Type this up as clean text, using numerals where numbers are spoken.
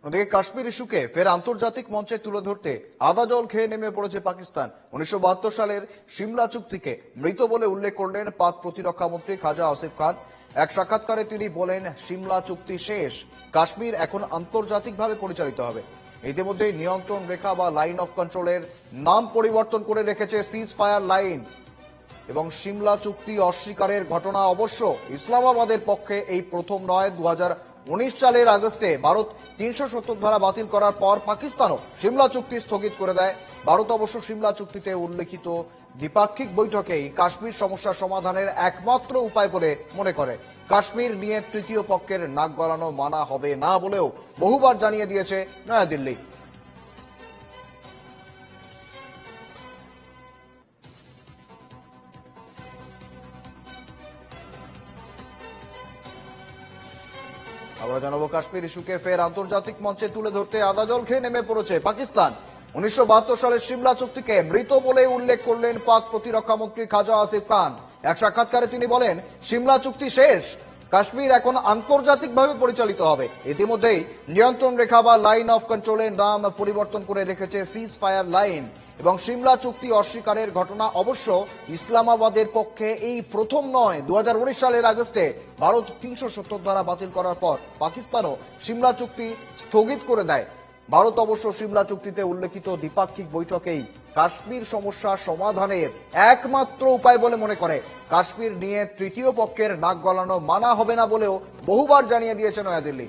ওদিকে কাশ্মীর ইস্যুকে ফের আন্তর্জাতিক মঞ্চে তুলে ধরতে আদা জল খেয়ে নেমে পড়েছে পাকিস্তান। 1972 সালের সিমলা চুক্তিকে মৃত বলে উল্লেখ করলেন পাক প্রতিরক্ষা মন্ত্রী খাজা আসিফ খান। এক সাক্ষাৎকারে তিনি বলেন, সিমলা চুক্তি শেষ, কাশ্মীর এখন আন্তর্জাতিকভাবে পরিচালিত হবে। ইতিমধ্যে নিয়ন্ত্রণ রেখা বা লাইন অফ কন্ট্রোলের নাম পরিবর্তন করে রেখেছে সিজ ফায়ার লাইন। এবং সিমলা চুক্তি অস্বীকারের ঘটনা অবশ্য ইসলামাবাদের পক্ষে এই প্রথম নয়। 2019 সালের আগস্টে ভারত 370 ধারা বাতিল করার পর পাকিস্তানও সিমলা চুক্তি স্থগিত করে দেয়। ভারত অবশ্য সিমলা চুক্তিতে উল্লেখিত দ্বিপাক্ষিক বৈঠকেই কাশ্মীর সমস্যা সমাধানের একমাত্র উপায় বলে মনে করে। কাশ্মীর নিয়ে তৃতীয় পক্ষের নাক গলানো মানা হবে না বলেও বহুবার জানিয়ে দিয়েছে নয়াদিল্লি। আমরা জানাবো, কাশ্মীর ইস্যুকে ফের আন্তর্জাতিক মঞ্চে তুলে ধরতে আদা জল খেয়ে নেমে পড়েছে পাকিস্তান। 1972 সালের সিমলা চুক্তিকে মৃত বলে উল্লেখ করলেন পাক প্রতিরক্ষা মন্ত্রী খাজা আসিফ খান। এক সাক্ষাৎকারে তিনি বলেন, সিমলা চুক্তি শেষ, কাশ্মীর এখন আন্তর্জাতিকভাবে পরিচালিত হবে। ইতিমধ্যেই নিয়ন্ত্রণ রেখা বা লাইন অফ কন্ট্রোলের নাম পরিবর্তন করে রেখেছে সিজ ফায়ার লাইন। এবং সিমলা চুক্তি অস্বীকারের ঘটনা অবশ্য ইসলামাবাদের পক্ষে এই প্রথম নয়। 2019 সালের আগস্টে ভারত 370 ধারা বাতিল করার পর পাকিস্তানও সিমলা চুক্তি স্থগিত করে দেয়। ভারত অবশ্য সিমলা চুক্তিতে উল্লেখিত দ্বিপাক্ষিক বৈঠকেই কাশ্মীর সমস্যা সমাধানের একমাত্র উপায় বলে মনে করে। কাশ্মীর নিয়ে তৃতীয় পক্ষের নাক গলানো মানা হবে না বলেও বহুবার জানিয়ে দিয়েছে নয়াদিল্লি।